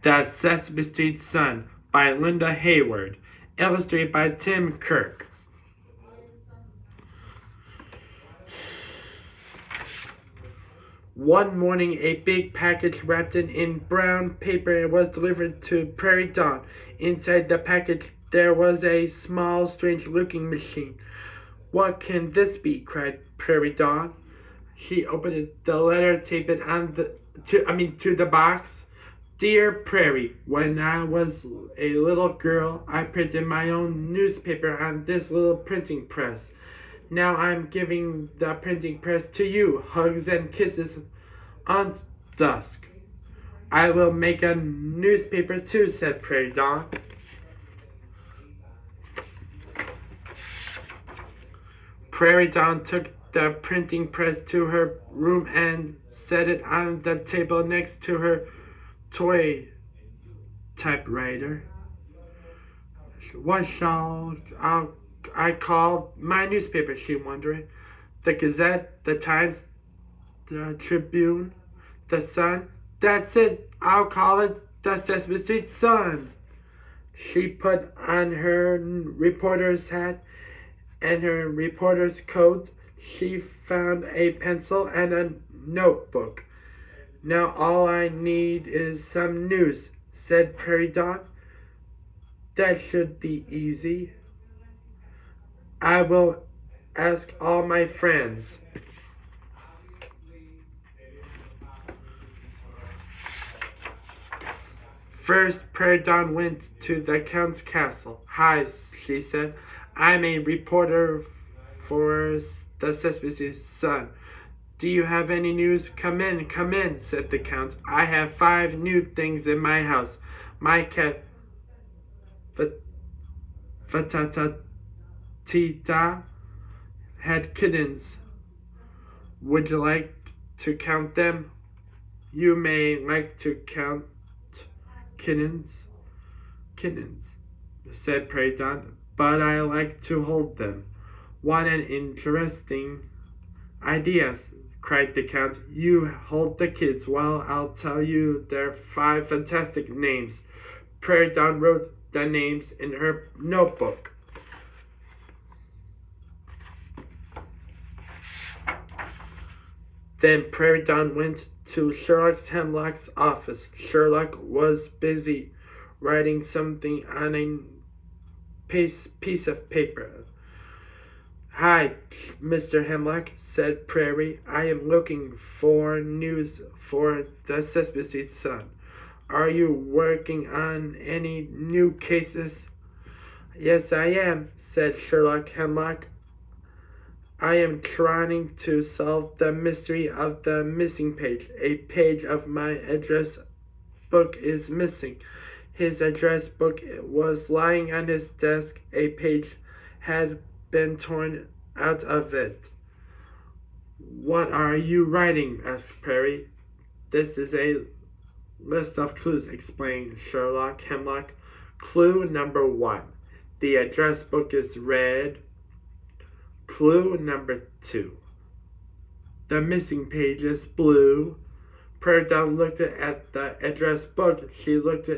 The Sesame Street Sun by Linda Hayward, illustrated by Tim Kirk. One morning, a big package wrapped in brown paper was delivered to Prairie Dawn. Inside the package, there was a small, strange-looking machine. "What can this be?" cried Prairie Dawn. She opened the letter, taped it to the box. "Dear Prairie, when I was a little girl, I printed my own newspaper on this little printing press. Now I'm giving the printing press to you. Hugs and kisses on dusk." "I will make a newspaper too," said Prairie Dawn. Prairie Dawn took the printing press to her room and set it on the table next to her toy typewriter. "What shall I call my newspaper?" she wondered. "The Gazette, the Times, the Tribune, the Sun? That's it. I'll call it the Sesame Street Sun." She put on her reporter's hat and her reporter's coat. She found a pencil and a notebook. "Now all I need is some news," said Prairie Dawn. "That should be easy. I will ask all my friends." First, Prairie Dawn went to the Count's castle. "Hi," she said. "I'm a reporter for the Sesame Street Sun. Do you have any news?" Come in," said the Count. "I have 5 new things in my house. My cat, Tita, had kittens. Would you like to count them?" "You may like to count kittens, said Prairie Dawn, "but I like to hold them." "What an interesting idea," cried the Count. "You hold the kids while I'll tell you their 5 fantastic names." Prairie Dawn wrote the names in her notebook. Then Prairie Dawn went to Sherlock Hemlock's office. Sherlock was busy writing something on a piece of paper. "Hi, Mr. Hemlock," said Prairie. "I am looking for news for the Sesame Street Sun. Are you working on any new cases?" "Yes, I am," said Sherlock Hemlock. "I am trying to solve the mystery of the missing page. A page of my address book is missing. His address book was lying on his desk. A page had been torn out of it." "What are you writing?" asked Prairie. "This is a list of clues," explained Sherlock Hemlock. "Clue number 1. The address book is red. Clue number 2. The missing page is blue." Prairie Dawn looked at the address book. She looked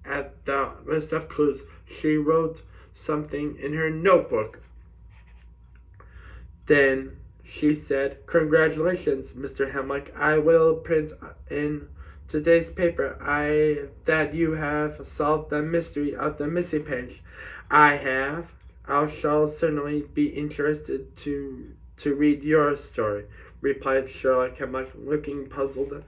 at the list of clues. She wrote something in her notebook. Then she said, "Congratulations, Mr. Hemlock. I will print in today's paper that you have solved the mystery of the missing page." "I have. I shall certainly be interested to read your story," replied Sherlock Hemlock, looking puzzled.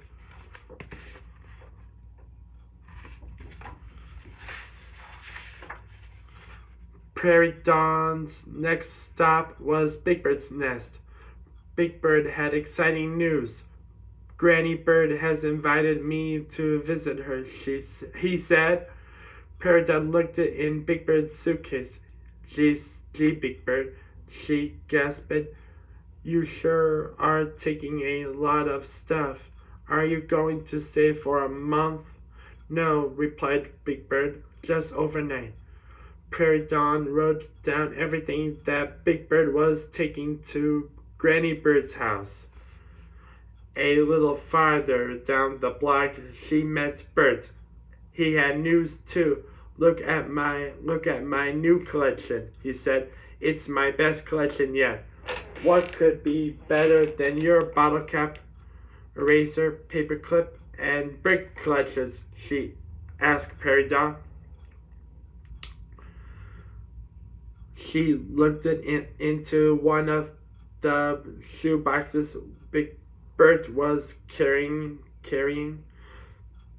Prairie Dawn's next stop was Big Bird's nest. Big Bird had exciting news. "Granny Bird has invited me to visit her," he said. Prairie Dawn looked in Big Bird's suitcase. Gee, Big Bird," she gasped. "You sure are taking a lot of stuff. Are you going to stay for a month?" "No," replied Big Bird, "just overnight." Prairie Dawn wrote down everything that Big Bird was taking to Granny Bird's house. A little farther down the block, she met Bert. He had news too. Look at my new collection, he said. It's my best collection yet. What could be better than your bottle cap, eraser, paperclip, and brick collections? She asked Prairie Dog. She looked into one of the shoe boxes Big Bert was carrying.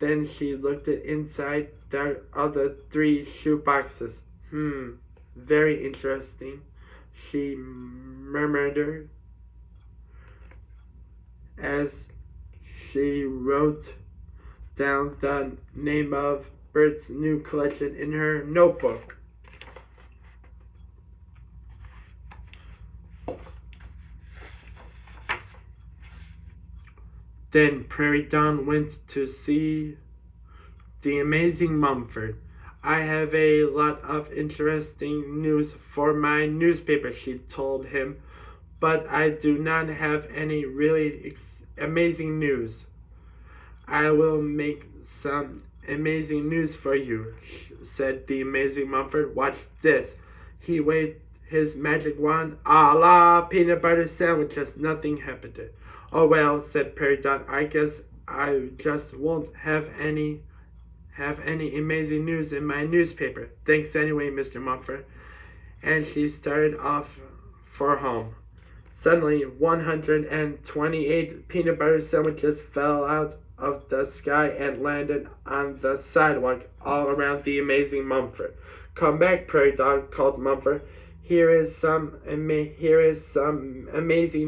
Then she looked inside the other 3 shoe boxes. Very interesting, she murmured as she wrote down the name of Bert's new collection in her notebook. Then Prairie Dawn went to see the amazing Mumford. I have a lot of interesting news for my newspaper, she told him, but I do not have any really amazing news. I will make some amazing news for you, said the amazing Mumford. Watch this. He waved his magic wand. A la peanut butter sandwiches. Nothing happened. Oh well, said Prairie Dog. I guess I just won't have any amazing news in my newspaper. Thanks anyway, Mr. Mumford. And she started off for home. Suddenly, 128 peanut butter sandwiches fell out of the sky and landed on the sidewalk all around the amazing Mumford. Come back, Prairie Dog, called Mumford. Here is some amazing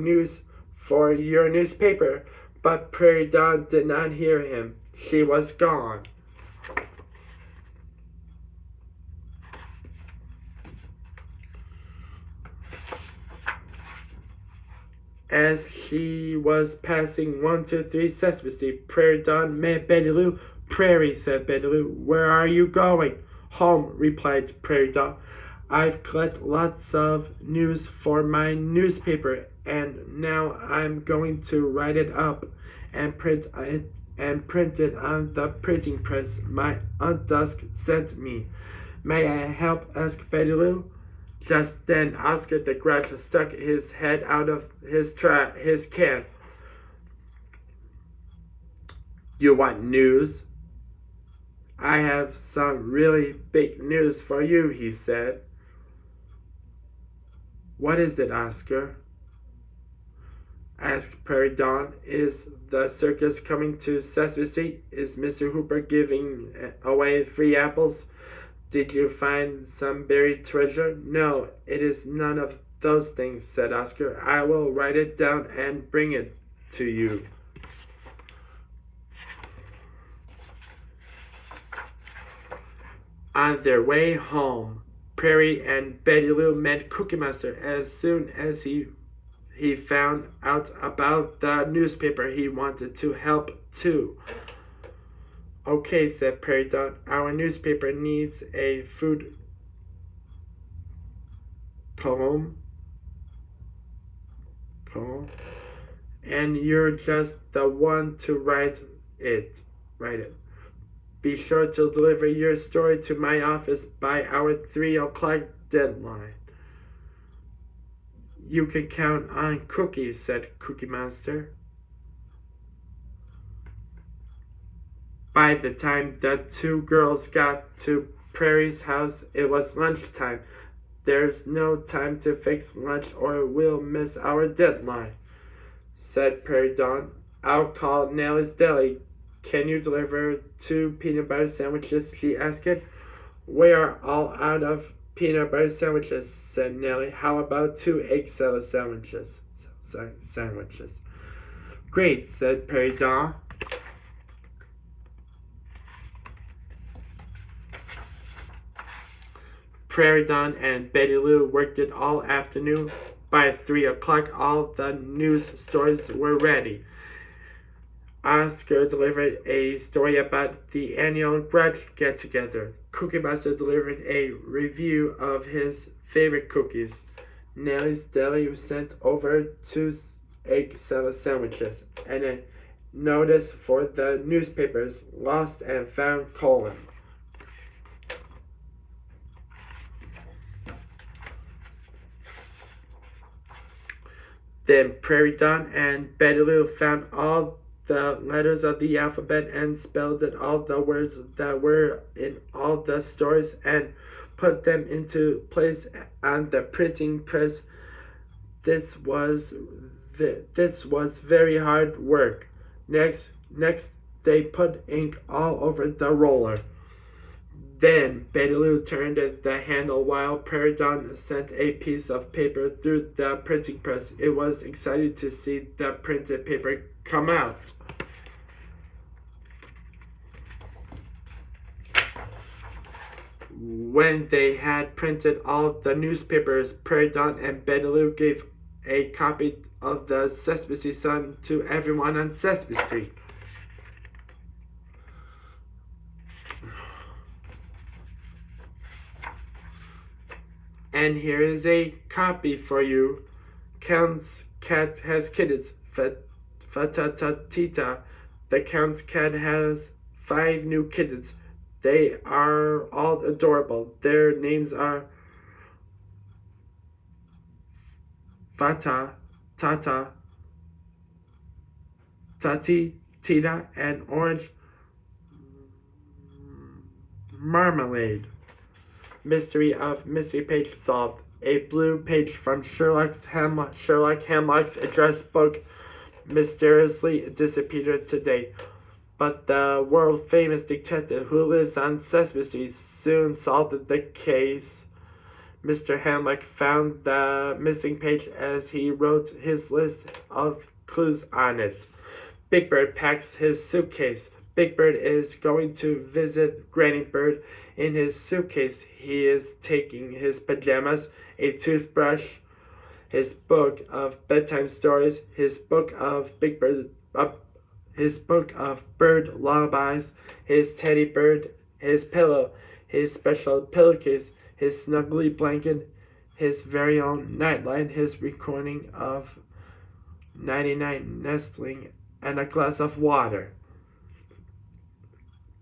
news for your newspaper. But Prairie Dog did not hear him. She was gone. As she was passing 123 Sesame Street, Prairie Dog met Betty Lou. Prairie, said Betty Lou, where are you going? Home, replied Prairie Dog. I've collected lots of news for my newspaper, and now I'm going to write it up and print it on the printing press my Aunt Dusk sent me. May I help? Asked Betty Lou. Just then, Oscar the Grouch stuck his head out of his can. You want news? I have some really big news for you, he said. What is it, Oscar? Asked Prairie Dawn. Is the circus coming to Sesame Street? Is Mr. Hooper giving away free apples? Did you find some buried treasure? No, it is none of those things, said Oscar. I will write it down and bring it to you. On their way home, Prairie and Betty Lou met Cookie Monster. As soon as he found out about the newspaper, he wanted to help too. Okay, said Prairie Dog. Our newspaper needs a food column. And you're just the one to write it. Be sure to deliver your story to my office by our 3 o'clock deadline. You can count on Cookie, said Cookie Monster. By the time the 2 girls got to Prairie's house, it was lunchtime. There's no time to fix lunch or we'll miss our deadline, said Prairie Dawn. I'll call Nellie's Deli. Can you deliver 2 peanut butter sandwiches? She asked. We are all out of peanut butter sandwiches, said Nellie. How about 2 egg salad sandwiches? Great, said Prairie Dawn. Prairie Dawn and Betty Lou worked it all afternoon. By 3 o'clock, all the news stories were ready. Oscar delivered a story about the annual Grudge get-together. Cookie Monster delivered a review of his favorite cookies. Nellie's Deli sent over 2 egg salad sandwiches, and notice for the newspapers, lost and found column. Then Prairie Dawn and Betty Lou found all the letters of the alphabet and spelled it all the words that were in all the stories and put them into place on the printing press. This was very hard work. Next they put ink all over the roller. Then Betty Lou turned the handle while Prairie Dawn sent a piece of paper through the printing press. It was exciting to see the printed paper come out. When they had printed all the newspapers, Prairie Dawn and Betty Lou gave a copy of the Sesame Sun to everyone on Sesame Street. And here is a copy for you. Count's cat has kittens. Fa-ta-ta-tita. The Count's cat has 5 new kittens. They are all adorable. Their names are Fata, Tata, Tati, Tita, and Orange Marmalade. Mystery of Mystery Page solved. A blue page from Sherlock Hemlock's address book mysteriously disappeared today. But the world-famous detective who lives on Sesame Street soon solved the case. Mr. Hemlock found the missing page as he wrote his list of clues on it. Big Bird packs his suitcase. Big Bird is going to visit Granny Bird. In his suitcase, he is taking his pajamas, a toothbrush, his book of bedtime stories, his book of bird lullabies, his teddy bird, his pillow, his special pillowcase, his snuggly blanket, his very own nightlight, his recording of 99 nestling, and a glass of water.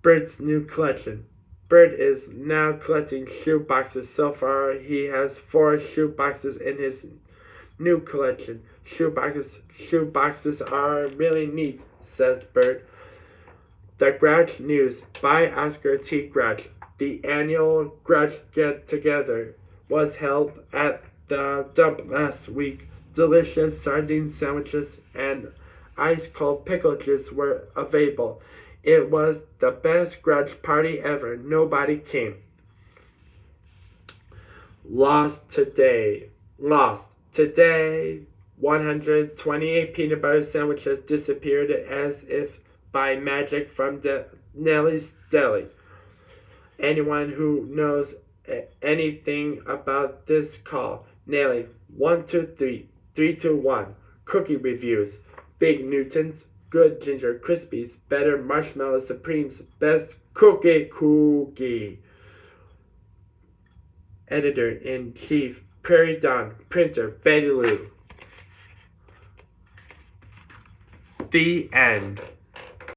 Bird's new collection. Bird is now collecting shoe boxes. So far, he has 4 shoe boxes in his new collection. Shoe boxes are really neat, says Bird. The Grouch News by Oscar T. Grouch. The annual Grouch get-together was held at the dump last week. Delicious sardine sandwiches and ice-cold pickle juice were available. It was the best Grouch party ever. Nobody came. Lost today. 128 peanut butter sandwiches disappeared as if by magic from Nellie's Deli. Anyone who knows anything about this, call Nellie 123 321. Cookie reviews. Big Newtons, good ginger crispies, better marshmallow supremes, best cookie. Editor-in-Chief, Prairie Dawn, printer, Betty Lou. The end.